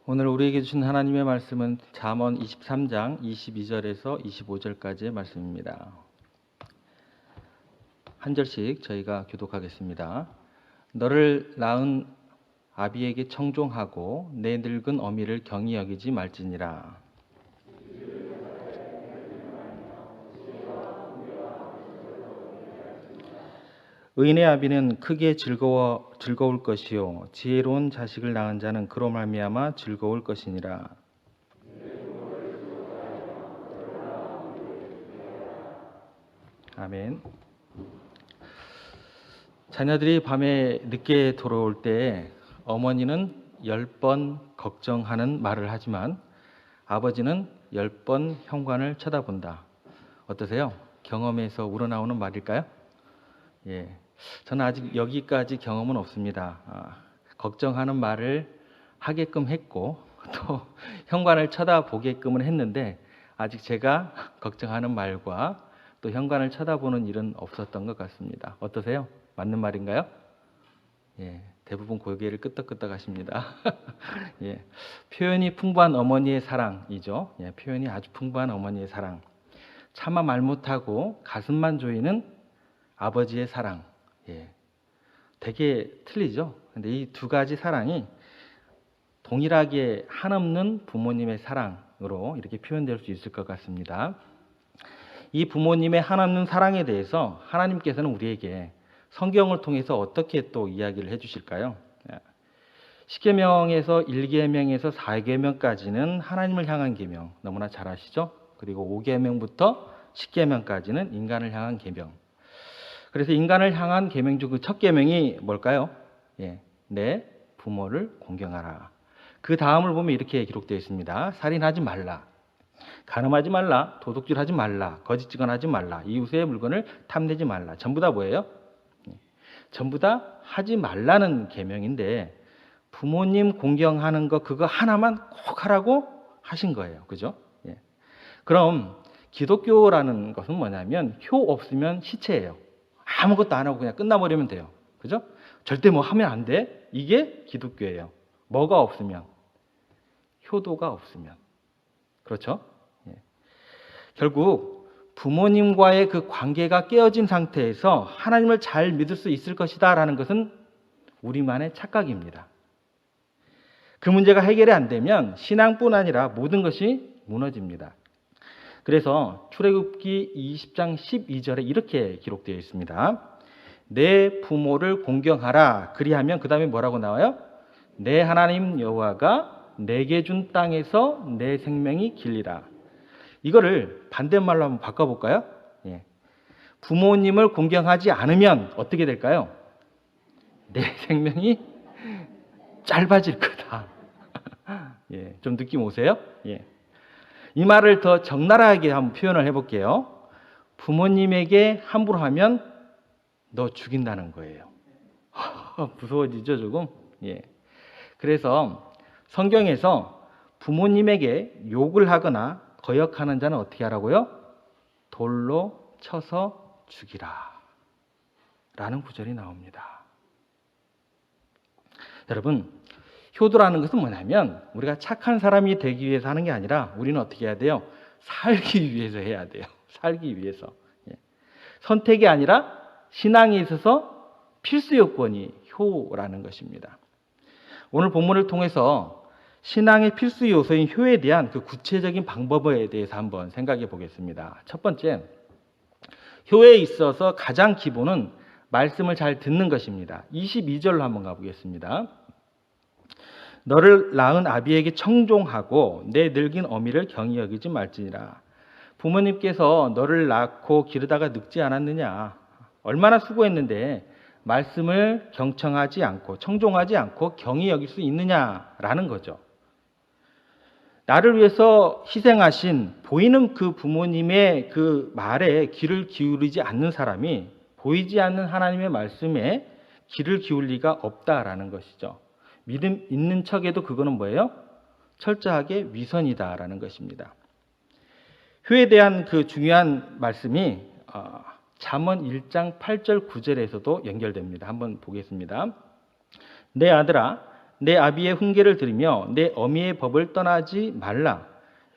오늘 우리에게 주신 하나님의 말씀은 잠언 23장 22절에서 25절까지의 말씀입니다. 한 절씩 저희가 교독하겠습니다. 너를 낳은 아비에게 청종하고 내 늙은 어미를 경히 여기지 말지니라. 의인의 아비는 크게 즐거울 것이요 지혜로운 자식을 낳은 자는 그로 말미암아 즐거울 것이니라. 아멘. 자녀들이 밤에 늦게 돌아올 때 어머니는 10번 걱정하는 말을 하지만 아버지는 10번 현관을 쳐다본다. 어떠세요? 경험에서 우러나오는 말일까요? 예. 저는 아직 여기까지 경험은 없습니다. 걱정하는 말을 하게끔 했고 또 현관을 쳐다보게끔은 했는데 아직 제가 걱정하는 말과 또 현관을 쳐다보는 일은 없었던 것 같습니다. 어떠세요? 맞는 말인가요? 예, 대부분 고개를 끄덕끄덕 하십니다. 예, 표현이 풍부한 어머니의 사랑이죠. 예, 표현이 아주 풍부한 어머니의 사랑. 차마 말 못하고 가슴만 조이는 아버지의 사랑. 예, 되게 틀리죠. 근데 이 두 가지 사랑이 동일하게 한없는 부모님의 사랑으로 이렇게 표현될 수 있을 것 같습니다. 이 부모님의 한없는 사랑에 대해서 하나님께서는 우리에게 성경을 통해서 어떻게 또 이야기를 해주실까요? 십계명에서 1계명에서 4계명까지는 하나님을 향한 계명, 너무나 잘 아시죠? 그리고 5계명부터 10계명까지는 인간을 향한 계명. 그래서 인간을 향한 계명 중 그 첫 계명이 뭘까요? 예, 내 부모를 공경하라. 그 다음을 보면 이렇게 기록되어 있습니다. 살인하지 말라, 간음하지 말라, 도둑질하지 말라, 거짓 증언하지 말라, 이웃의 물건을 탐내지 말라. 전부 다 뭐예요? 전부 다 하지 말라는 계명인데 부모님 공경하는 거 그거 하나만 꼭 하라고 하신 거예요. 그죠? 예. 그럼 기독교라는 것은 뭐냐면 효 없으면 시체예요. 아무것도 안 하고 그냥 끝나버리면 돼요. 그죠? 절대 뭐 하면 안 돼. 이게 기독교예요. 뭐가 없으면? 효도가 없으면. 그렇죠? 예. 결국 부모님과의 그 관계가 깨어진 상태에서 하나님을 잘 믿을 수 있을 것이다 라는 것은 우리만의 착각입니다. 그 문제가 해결이 안 되면 신앙뿐 아니라 모든 것이 무너집니다. 그래서 출애굽기 20장 12절에 이렇게 기록되어 있습니다. 내 부모를 공경하라. 그리하면 그 다음에 뭐라고 나와요? 내 하나님 여호와가 내게 준 땅에서 내 생명이 길리라. 이거를 반대말로 한번 바꿔볼까요? 예. 부모님을 공경하지 않으면 어떻게 될까요? 내 생명이 짧아질 거다. 예, 좀 느낌 오세요? 예. 이 말을 더 적나라하게 한번 표현을 해볼게요. 부모님에게 함부로 하면 너 죽인다는 거예요. 무서워지죠, 조금? 예. 그래서 성경에서 부모님에게 욕을 하거나 거역하는 자는 어떻게 하라고요? 돌로 쳐서 죽이라. 라는 구절이 나옵니다. 여러분, 효도라는 것은 뭐냐면 우리가 착한 사람이 되기 위해서 하는 게 아니라 우리는 어떻게 해야 돼요? 살기 위해서 해야 돼요. 살기 위해서. 예. 선택이 아니라 신앙에 있어서 필수 요건이 효라는 것입니다. 오늘 본문을 통해서 신앙의 필수 요소인 효에 대한 그 구체적인 방법에 대해서 한번 생각해 보겠습니다. 첫 번째, 효에 있어서 가장 기본은 말씀을 잘 듣는 것입니다. 22절로 한번 가보겠습니다. 너를 낳은 아비에게 청종하고 내 늙은 어미를 경히 여기지 말지니라. 부모님께서 너를 낳고 기르다가 늙지 않았느냐? 얼마나 수고했는데 말씀을 경청하지 않고 청종하지 않고 경히 여길 수 있느냐라는 거죠. 나를 위해서 희생하신 보이는 그 부모님의 그 말에 귀를 기울이지 않는 사람이 보이지 않는 하나님의 말씀에 귀를 기울 리가 없다라는 것이죠. 믿음 있는 척에도 그거는 뭐예요? 철저하게 위선이다라는 것입니다. 효에 대한 그 중요한 말씀이 잠언 1장 8절 9절에서도 연결됩니다. 한번 보겠습니다. 내 아들아, 내 아비의 훈계를 들으며 내 어미의 법을 떠나지 말라.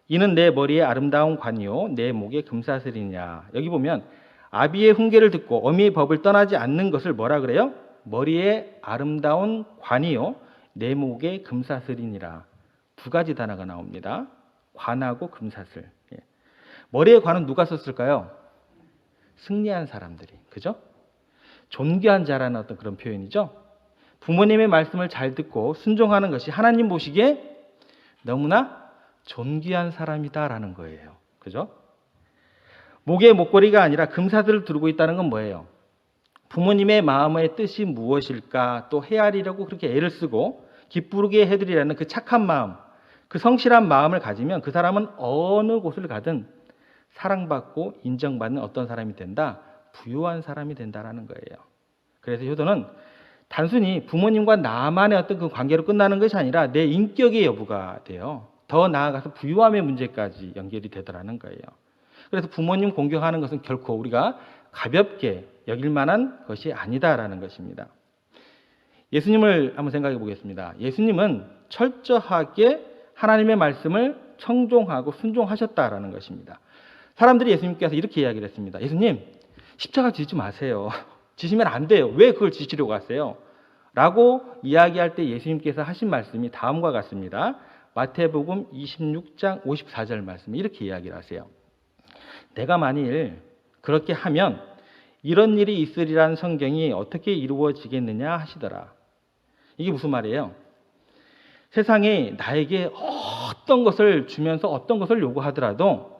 이는 내 머리에 아름다운 관이요 내 목에 금사슬이냐. 여기 보면 아비의 훈계를 듣고 어미의 법을 떠나지 않는 것을 뭐라 그래요? 머리에 아름다운 관이요 내 목에 금사슬이니라. 두 가지 단어가 나옵니다. 관하고 금사슬. 예. 머리에 관은 누가 썼을까요? 승리한 사람들이. 그죠? 존귀한 자라는 어떤 그런 표현이죠. 부모님의 말씀을 잘 듣고 순종하는 것이 하나님 보시기에 너무나 존귀한 사람이다라는 거예요. 그죠? 목에 목걸이가 아니라 금사슬을 두르고 있다는 건 뭐예요? 부모님의 마음의 뜻이 무엇일까 또 헤아리려고 그렇게 애를 쓰고 기쁘게 해드리라는 그 착한 마음, 그 성실한 마음을 가지면 그 사람은 어느 곳을 가든 사랑받고 인정받는 어떤 사람이 된다? 부유한 사람이 된다라는 거예요. 그래서 효도는 단순히 부모님과 나만의 어떤 그 관계로 끝나는 것이 아니라 내 인격의 여부가 돼요. 더 나아가서 부유함의 문제까지 연결이 되더라는 거예요. 그래서 부모님 공경하는 것은 결코 우리가 가볍게 여길 만한 것이 아니다라는 것입니다. 예수님을 한번 생각해 보겠습니다. 예수님은 철저하게 하나님의 말씀을 청종하고 순종하셨다라는 것입니다. 사람들이 예수님께서 이렇게 이야기를 했습니다. 예수님, 십자가 지지 마세요. 지시면 안 돼요. 왜 그걸 지시려고 하세요? 라고 이야기할 때 예수님께서 하신 말씀이 다음과 같습니다. 마태복음 26장 54절 말씀 이렇게 이야기를 하세요. 내가 만일 그렇게 하면 이런 일이 있으리란 성경이 어떻게 이루어지겠느냐 하시더라. 이게 무슨 말이에요? 세상에 나에게 어떤 것을 주면서 어떤 것을 요구하더라도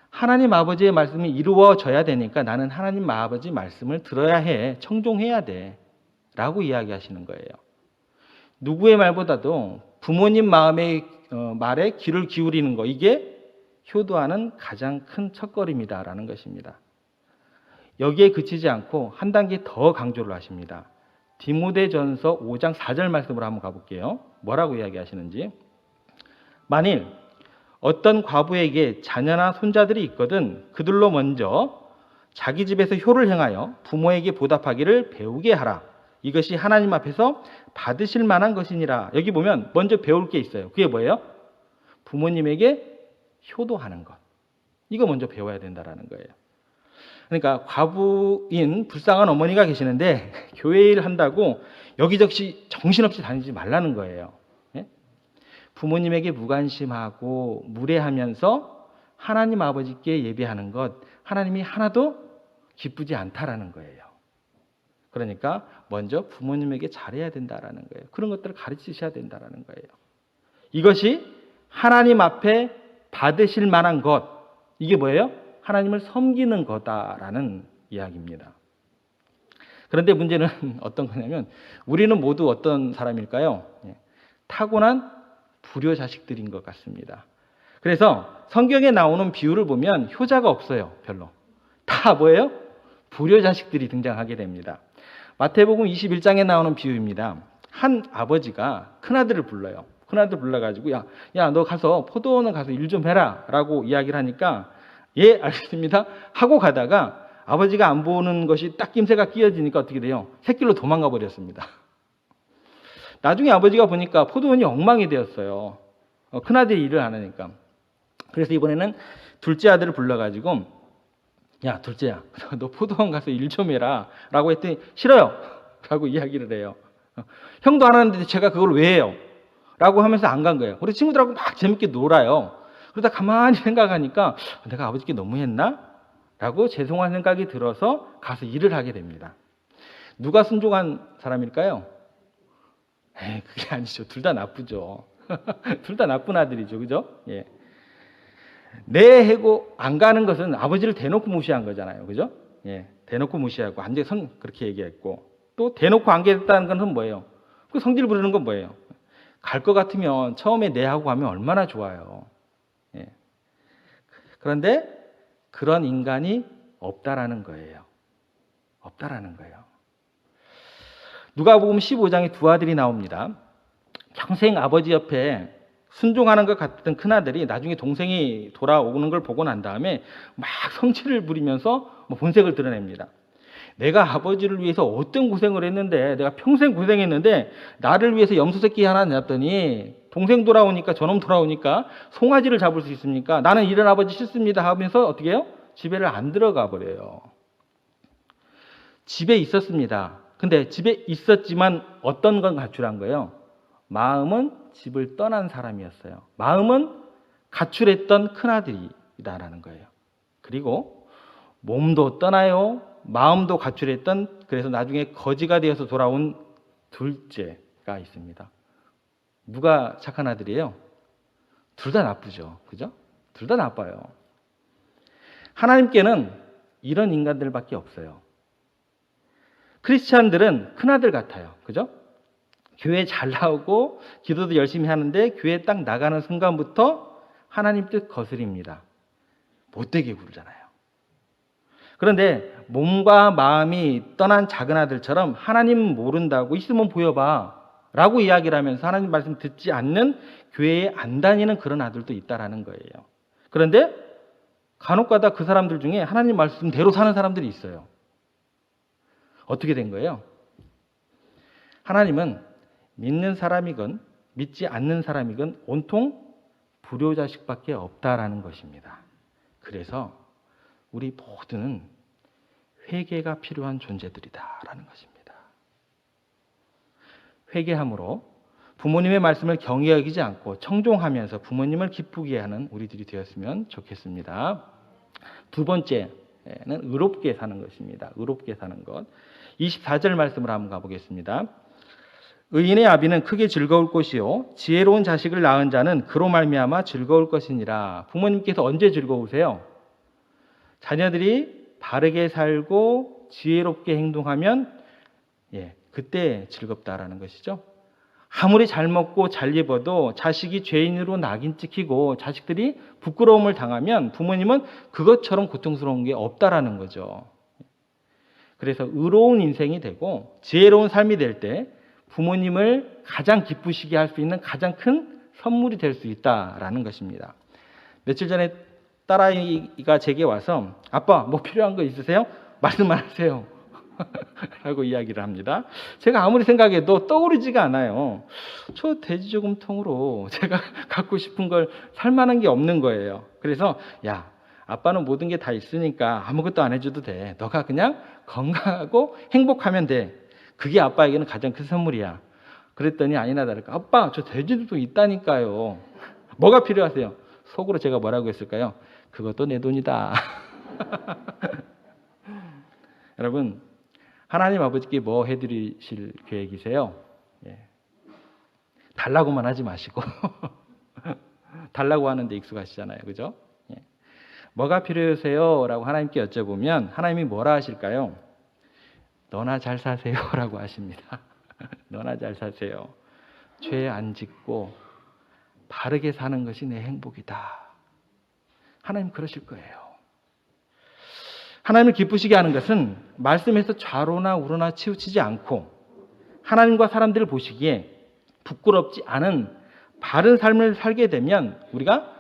하나님 아버지의 말씀이 이루어져야 되니까 나는 하나님 아버지 말씀을 들어야 해, 청종해야 돼 라고 이야기하시는 거예요. 누구의 말보다도 부모님 마음의 말에 귀를 기울이는 거, 이게 효도하는 가장 큰 첫걸음이다라는 것입니다. 여기에 그치지 않고 한 단계 더 강조를 하십니다. 디모데전서 5장 4절 말씀으로 한번 가볼게요. 뭐라고 이야기하시는지. 만일 어떤 과부에게 자녀나 손자들이 있거든 그들로 먼저 자기 집에서 효를 행하여 부모에게 보답하기를 배우게 하라. 이것이 하나님 앞에서 받으실 만한 것이니라. 여기 보면 먼저 배울 게 있어요. 그게 뭐예요? 부모님에게 효도하는 것. 이거 먼저 배워야 된다라는 거예요. 그러니까 과부인 불쌍한 어머니가 계시는데 교회 일 한다고 여기저기 정신없이 다니지 말라는 거예요. 예? 부모님에게 무관심하고 무례하면서 하나님 아버지께 예배하는 것, 하나님이 하나도 기쁘지 않다라는 거예요. 그러니까 먼저 부모님에게 잘해야 된다라는 거예요. 그런 것들을 가르치셔야 된다라는 거예요. 이것이 하나님 앞에 받으실 만한 것, 이게 뭐예요? 하나님을 섬기는 거다라는 이야기입니다. 그런데 문제는 어떤 거냐면 우리는 모두 어떤 사람일까요? 타고난 불효 자식들인 것 같습니다. 그래서 성경에 나오는 비유를 보면 효자가 없어요. 별로. 다 뭐예요? 불효 자식들이 등장하게 됩니다. 마태복음 21장에 나오는 비유입니다. 한 아버지가 큰아들을 불러요. 큰아들 불러가지고 야 너 가서 포도원을 가서 일 좀 해라 라고 이야기를 하니까 예 알겠습니다 하고 가다가 아버지가 안 보는 것이 딱 낌새가 끼어지니까 어떻게 돼요? 새길로 도망가 버렸습니다. 나중에 아버지가 보니까 포도원이 엉망이 되었어요. 큰아들이 일을 안 하니까. 그래서 이번에는 둘째 아들을 불러가지고 야 둘째야 너 포도원 가서 일 좀 해라 라고 했더니 싫어요 라고 이야기를 해요. 형도 안 하는데 제가 그걸 왜 해요? 라고 하면서 안 간 거예요. 우리 친구들하고 막 재밌게 놀아요. 그러다 가만히 생각하니까 내가 아버지께 너무했나? 라고 죄송한 생각이 들어서 가서 일을 하게 됩니다. 누가 순종한 사람일까요? 그게 아니죠. 둘 다 나쁘죠. 둘 다 나쁜 아들이죠. 그죠? 예. 내 해고 안 가는 것은 아버지를 대놓고 무시한 거잖아요. 그죠? 예. 대놓고 무시하고 완전히 그렇게 얘기했고 또 대놓고 안 가겠다는 것은 뭐예요? 그 성질 부르는 건 뭐예요? 갈 것 같으면 처음에 내 하고 가면 얼마나 좋아요. 예. 그런데 그런 인간이 없다라는 거예요. 없다라는 거예요. 누가복음 15장에 두 아들이 나옵니다. 평생 아버지 옆에 순종하는 것 같은 큰아들이 나중에 동생이 돌아오는 걸 보고 난 다음에 막 성질을 부리면서 본색을 드러냅니다. 내가 아버지를 위해서 어떤 고생을 했는데, 내가 평생 고생했는데 나를 위해서 염소 새끼 하나 낳았더니 동생 돌아오니까, 저놈 돌아오니까 송아지를 잡을 수 있습니까? 나는 이런 아버지 싫습니다 하면서 어떻게 해요? 집에를 안 들어가 버려요. 집에 있었습니다. 근데 집에 있었지만 어떤 건 가출한 거예요? 마음은 집을 떠난 사람이었어요. 마음은 가출했던 큰아들이다라는 거예요. 그리고 몸도 떠나요. 마음도 가출했던, 그래서 나중에 거지가 되어서 돌아온 둘째가 있습니다. 누가 착한 아들이에요? 둘 다 나쁘죠. 그죠? 둘 다 나빠요. 하나님께는 이런 인간들밖에 없어요. 크리스찬들은 큰아들 같아요. 그죠? 교회 잘 나오고 기도도 열심히 하는데 교회 딱 나가는 순간부터 하나님 뜻 거스립니다. 못되게 굴잖아요. 그런데 몸과 마음이 떠난 작은 아들처럼 하나님 모른다고 있으면 보여봐 라고 이야기를 하면서 하나님 말씀 듣지 않는, 교회에 안 다니는 그런 아들도 있다라는 거예요. 그런데 간혹가다 그 사람들 중에 하나님 말씀대로 사는 사람들이 있어요. 어떻게 된 거예요? 하나님은 믿는 사람이건 믿지 않는 사람이건 온통 불효자식밖에 없다라는 것입니다. 그래서 우리 모두는 회개가 필요한 존재들이다라는 것입니다. 회개함으로 부모님의 말씀을 경히 여기지 않고 청종하면서 부모님을 기쁘게 하는 우리들이 되었으면 좋겠습니다. 두 번째는 의롭게 사는 것입니다. 의롭게 사는 것. 24절 말씀을 한번 가보겠습니다. 의인의 아비는 크게 즐거울 것이요 지혜로운 자식을 낳은 자는 그로 말미암아 즐거울 것이니라. 부모님께서 언제 즐거우세요? 자녀들이 바르게 살고 지혜롭게 행동하면 그때 즐겁다라는 것이죠. 아무리 잘 먹고 잘 입어도 자식이 죄인으로 낙인 찍히고 자식들이 부끄러움을 당하면 부모님은 그것처럼 고통스러운 게 없다라는 거죠. 그래서 의로운 인생이 되고 지혜로운 삶이 될 때 부모님을 가장 기쁘시게 할 수 있는 가장 큰 선물이 될 수 있다라는 것입니다. 며칠 전에 딸아이가 제게 와서 아빠 뭐 필요한 거 있으세요? 말씀만 하세요 라고 이야기를 합니다. 제가 아무리 생각해도 떠오르지가 않아요. 저 돼지저금통으로 제가 갖고 싶은 걸 살 만한 게 없는 거예요. 그래서 야, 아빠는 모든 게 다 있으니까 아무것도 안 해줘도 돼. 너가 그냥 건강하고 행복하면 돼. 그게 아빠에게는 가장 큰 선물이야. 그랬더니 아니나 다를까 아빠 저 돼지도 있다니까요. 뭐가 필요하세요? 속으로 제가 뭐라고 했을까요? 그것도 내 돈이다. 여러분, 하나님 아버지께 뭐 해드리실 계획이세요? 달라고만 하지 마시고 달라고 하는데 익숙하시잖아요. 그죠? 뭐가 필요하세요? 라고 하나님께 여쭤보면 하나님이 뭐라 하실까요? 너나 잘 사세요 라고 하십니다. 너나 잘 사세요. 죄 안 짓고 바르게 사는 것이 내 행복이다. 하나님 그러실 거예요. 하나님을 기쁘시게 하는 것은 말씀에서 좌로나 우로나 치우치지 않고 하나님과 사람들을 보시기에 부끄럽지 않은 바른 삶을 살게 되면 우리가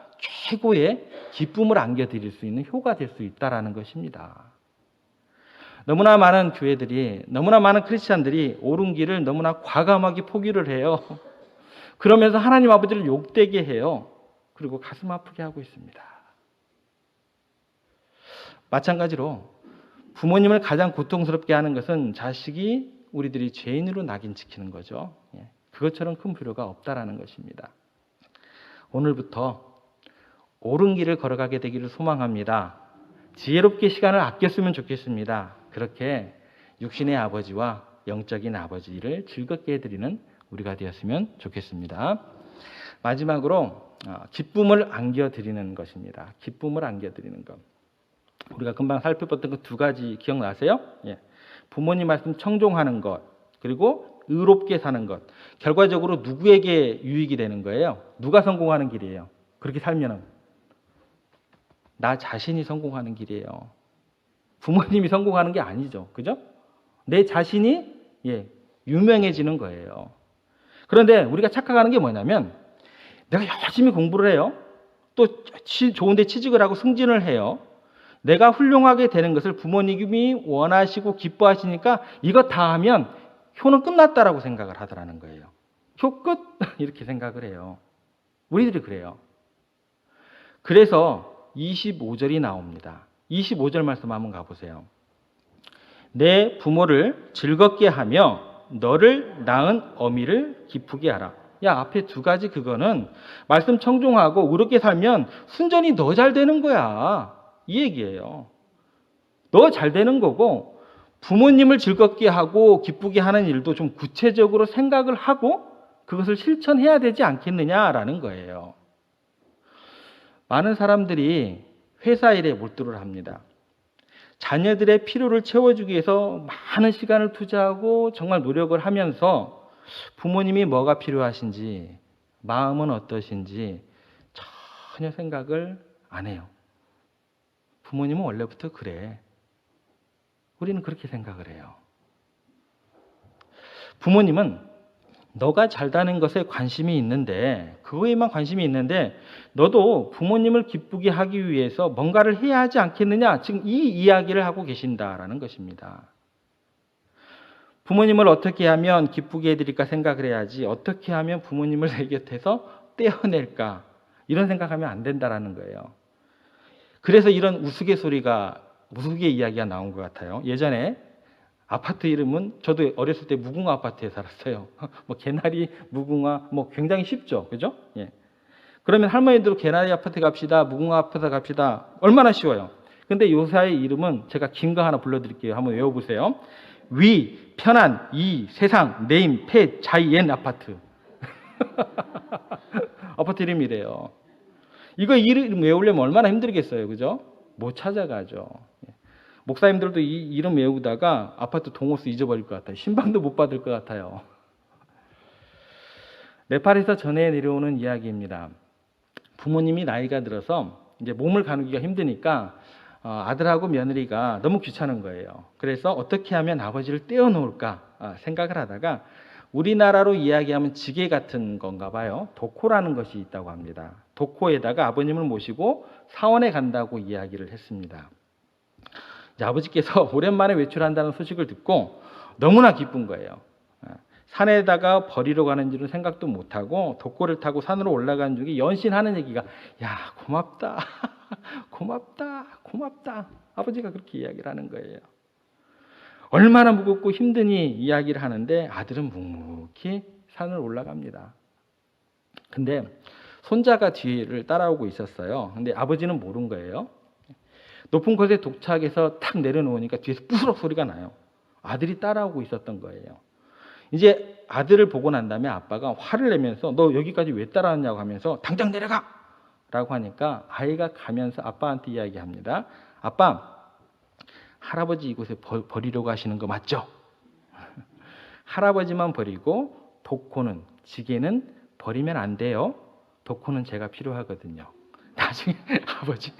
최고의 기쁨을 안겨드릴 수 있는 효가 될 수 있다는 것입니다. 너무나 많은 교회들이, 너무나 많은 크리스찬들이 옳은 길을 너무나 과감하게 포기를 해요. 그러면서 하나님 아버지를 욕되게 해요. 그리고 가슴 아프게 하고 있습니다. 마찬가지로 부모님을 가장 고통스럽게 하는 것은 자식이 우리들이 죄인으로 낙인 찍히는 거죠. 그것처럼 큰 불효가 없다라는 것입니다. 오늘부터 옳은 길을 걸어가게 되기를 소망합니다. 지혜롭게 시간을 아꼈으면 좋겠습니다. 그렇게 육신의 아버지와 영적인 아버지를 즐겁게 해드리는 우리가 되었으면 좋겠습니다. 마지막으로 기쁨을 안겨드리는 것입니다. 기쁨을 안겨드리는 것. 우리가 금방 살펴봤던 그 두 가지 기억나세요? 부모님 말씀 청종하는 것, 그리고 의롭게 사는 것. 결과적으로 누구에게 유익이 되는 거예요? 누가 성공하는 길이에요? 그렇게 살면은 나 자신이 성공하는 길이에요. 부모님이 성공하는 게 아니죠. 그죠? 내 자신이 유명해지는 거예요. 그런데 우리가 착각하는 게 뭐냐면 내가 열심히 공부를 해요. 또 좋은 데 취직을 하고 승진을 해요. 내가 훌륭하게 되는 것을 부모님이 원하시고 기뻐하시니까 이거 다 하면 효는 끝났다라고 생각을 하더라는 거예요. 효 끝? 이렇게 생각을 해요. 우리들이 그래요. 그래서 25절이 나옵니다. 25절 말씀 한번 가보세요. 내 부모를 즐겁게 하며 너를 낳은 어미를 기쁘게 하라. 야, 앞에 두 가지 그거는 말씀 청종하고 의롭게 살면 순전히 너 잘 되는 거야. 이 얘기예요. 너 잘 되는 거고 부모님을 즐겁게 하고 기쁘게 하는 일도 좀 구체적으로 생각을 하고 그것을 실천해야 되지 않겠느냐라는 거예요. 많은 사람들이 회사 일에 몰두를 합니다. 자녀들의 필요를 채워주기 위해서 많은 시간을 투자하고 정말 노력을 하면서 부모님이 뭐가 필요하신지, 마음은 어떠신지 전혀 생각을 안 해요. 부모님은 원래부터 그래. 우리는 그렇게 생각을 해요. 부모님은 너가 잘다는 것에 관심이 있는데, 그거에만 관심이 있는데 너도 부모님을 기쁘게 하기 위해서 뭔가를 해야 하지 않겠느냐, 지금 이 이야기를 하고 계신다라는 것입니다. 부모님을 어떻게 하면 기쁘게 해드릴까 생각을 해야지, 어떻게 하면 부모님을 내 곁에서 떼어낼까, 이런 생각하면 안 된다라는 거예요. 그래서 이런 우스갯소리가 이야기가 나온 것 같아요. 예전에 아파트 이름은, 저도 어렸을 때 무궁화 아파트에 살았어요. 뭐 개나리, 무궁화, 뭐 굉장히 쉽죠, 그죠? 예. 그러면 할머니들 개나리 아파트 갑시다, 무궁화 아파트 갑시다, 얼마나 쉬워요. 근데 요사의 이름은 제가 긴 거 하나 불러드릴게요. 한번 외워보세요. 위, 편안, 이, 세상, 네임, 폐, 자이엔 아파트. 아파트 이름이래요. 이거 이름 외우려면 얼마나 힘들겠어요, 그죠? 못 찾아가죠. 목사님들도 이 이름 외우다가 아파트 동호수 잊어버릴 것 같아요. 신방도 못 받을 것 같아요. 네팔에서 전해 내려오는 이야기입니다. 부모님이 나이가 들어서 이제 몸을 가누기가 힘드니까 아들하고 며느리가 너무 귀찮은 거예요. 그래서 어떻게 하면 아버지를 떼어놓을까 생각을 하다가, 우리나라로 이야기하면 지게 같은 건가 봐요. 도코라는 것이 있다고 합니다. 도코에다가 아버님을 모시고 사원에 간다고 이야기를 했습니다. 아버지께서 오랜만에 외출한다는 소식을 듣고 너무나 기쁜 거예요. 산에다가 버리러 가는 줄은 생각도 못하고 도코를 타고 산으로 올라간 중에 연신하는 얘기가, 야, 고맙다, 고맙다, 고맙다. 아버지가 그렇게 이야기를 하는 거예요. 얼마나 무겁고 힘드니 이야기를 하는데 아들은 묵묵히 산을 올라갑니다. 근데 손자가 뒤를 따라오고 있었어요. 근데 아버지는 모른 거예요. 높은 곳에 도착해서 탁 내려놓으니까 뒤에서 뿌스럭 소리가 나요. 아들이 따라오고 있었던 거예요. 이제 아들을 보고 난 다음에 아빠가 화를 내면서 너 여기까지 왜 따라왔냐고 하면서 당장 내려가! 라고 하니까 아이가 가면서 아빠한테 이야기합니다. 아빠, 할아버지 이곳에 버리려고 하시는 거 맞죠? 할아버지만 버리고 도코는, 지게는 버리면 안 돼요. 도코는 제가 필요하거든요. 나중에 아버지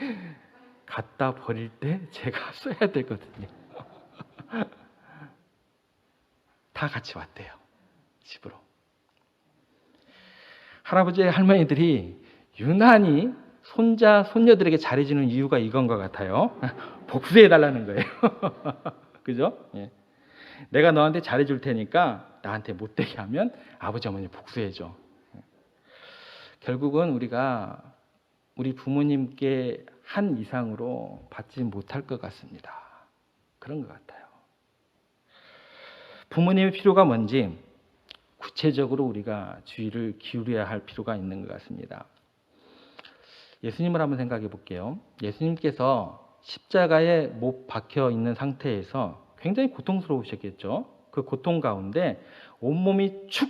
갖다 버릴 때 제가 써야 되거든요. 다 같이 왔대요, 집으로. 할아버지, 할머니들이 유난히 손자, 손녀들에게 잘해주는 이유가 이건 것 같아요. 복수해달라는 거예요. 그죠? 예. 내가 너한테 잘해줄 테니까 나한테 못되게 하면 아버지, 어머니 복수해줘. 결국은 우리가 우리 부모님께 한 이상으로 받지 못할 것 같습니다. 그런 것 같아요. 부모님의 필요가 뭔지 구체적으로 우리가 주의를 기울여야 할 필요가 있는 것 같습니다. 예수님을 한번 생각해 볼게요. 예수님께서 십자가에 못 박혀 있는 상태에서 굉장히 고통스러우셨겠죠. 그 고통 가운데 온몸이 축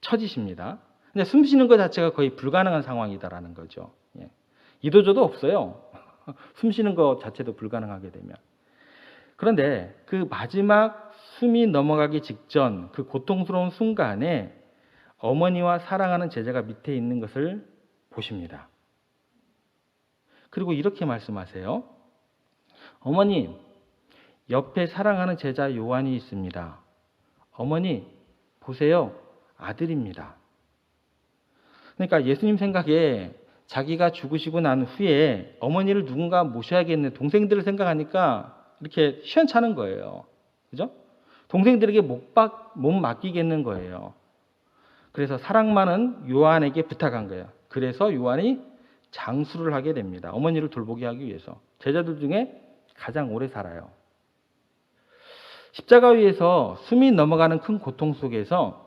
처지십니다. 근데 숨 쉬는 것 자체가 거의 불가능한 상황이다라는 거죠. 예. 이도저도 없어요. 숨 쉬는 것 자체도 불가능하게 되면. 그런데 그 마지막 숨이 넘어가기 직전 그 고통스러운 순간에 어머니와 사랑하는 제자가 밑에 있는 것을 보십니다. 그리고 이렇게 말씀하세요. 어머니, 옆에 사랑하는 제자 요한이 있습니다. 어머니, 보세요. 아들입니다. 그러니까 예수님 생각에 자기가 죽으시고 난 후에 어머니를 누군가 모셔야겠네. 동생들을 생각하니까 이렇게 시원찮은 거예요. 그죠? 동생들에게 못 맡기겠는 거예요. 그래서 사랑 많은 요한에게 부탁한 거예요. 그래서 요한이 장수를 하게 됩니다. 어머니를 돌보게 하기 위해서. 제자들 중에 가장 오래 살아요. 십자가 위에서 숨이 넘어가는 큰 고통 속에서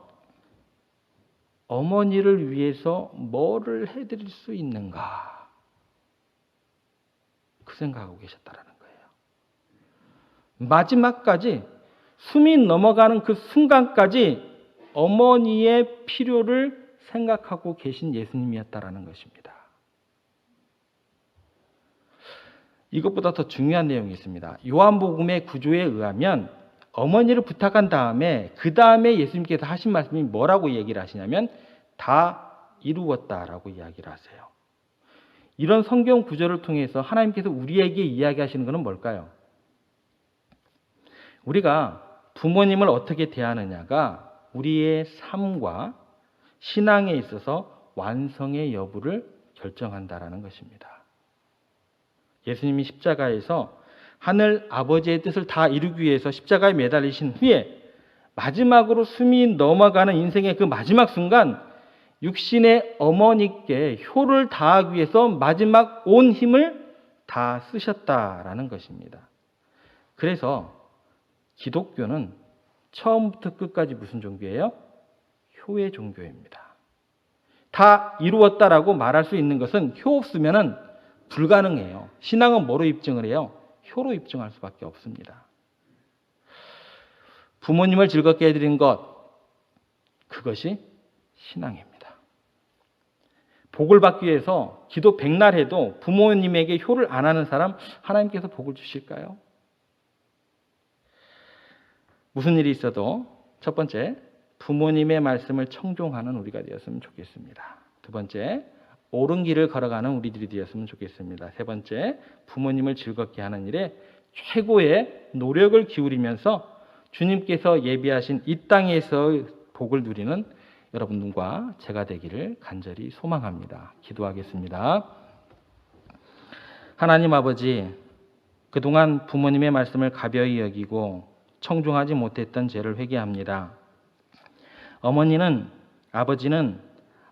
어머니를 위해서 뭐를 해드릴 수 있는가? 그 생각하고 계셨다라는 거예요. 마지막까지 숨이 넘어가는 그 순간까지 어머니의 필요를 생각하고 계신 예수님이었다라는 것입니다. 이것보다 더 중요한 내용이 있습니다. 요한복음의 구조에 의하면 어머니를 부탁한 다음에 그 다음에 예수님께서 하신 말씀이 뭐라고 얘기를 하시냐면 다 이루었다라고 이야기를 하세요. 이런 성경 구조를 통해서 하나님께서 우리에게 이야기하시는 것은 뭘까요? 우리가 부모님을 어떻게 대하느냐가 우리의 삶과 신앙에 있어서 완성의 여부를 결정한다라는 것입니다. 예수님이 십자가에서 하늘 아버지의 뜻을 다 이루기 위해서 십자가에 매달리신 후에 마지막으로 숨이 넘어가는 인생의 그 마지막 순간 육신의 어머니께 효를 다하기 위해서 마지막 온 힘을 다 쓰셨다라는 것입니다. 그래서 기독교는 처음부터 끝까지 무슨 종교예요? 효의 종교입니다. 다 이루었다라고 말할 수 있는 것은 효 없으면 불가능해요. 신앙은 뭐로 입증을 해요? 효로 입증할 수밖에 없습니다. 부모님을 즐겁게 해드린 것, 그것이 신앙입니다. 복을 받기 위해서 기도 백날 해도 부모님에게 효를 안 하는 사람 하나님께서 복을 주실까요? 무슨 일이 있어도 첫 번째, 부모님의 말씀을 청종하는 우리가 되었으면 좋겠습니다. 두 번째, 옳은 길을 걸어가는 우리들이 되었으면 좋겠습니다. 세 번째, 부모님을 즐겁게 하는 일에 최고의 노력을 기울이면서 주님께서 예비하신 이 땅에서 복을 누리는 여러분과 제가 되기를 간절히 소망합니다. 기도하겠습니다. 하나님 아버지, 그동안 부모님의 말씀을 가벼이 여기고 청종하지 못했던 죄를 회개합니다. 어머니는, 아버지는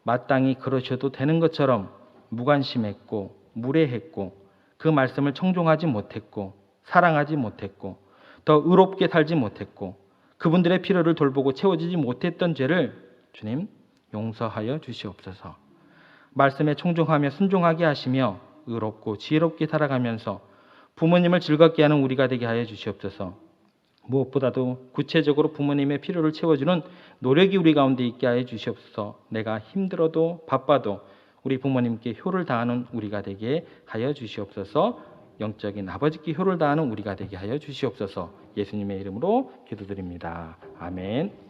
마땅히 그러셔도 되는 것처럼 무관심했고 무례했고 그 말씀을 청종하지 못했고 사랑하지 못했고 더 의롭게 살지 못했고 그분들의 필요를 돌보고 채워주지 못했던 죄를 주님 용서하여 주시옵소서. 말씀에 청종하며 순종하게 하시며 의롭고 지혜롭게 살아가면서 부모님을 즐겁게 하는 우리가 되게 하여 주시옵소서. 무엇보다도 구체적으로 부모님의 필요를 채워주는 노력이 우리 가운데 있게 하여 주시옵소서. 내가 힘들어도 바빠도 우리 부모님께 효를 다하는 우리가 되게 하여 주시옵소서. 영적인 아버지께 효를 다하는 우리가 되게 하여 주시옵소서. 예수님의 이름으로 기도드립니다. 아멘.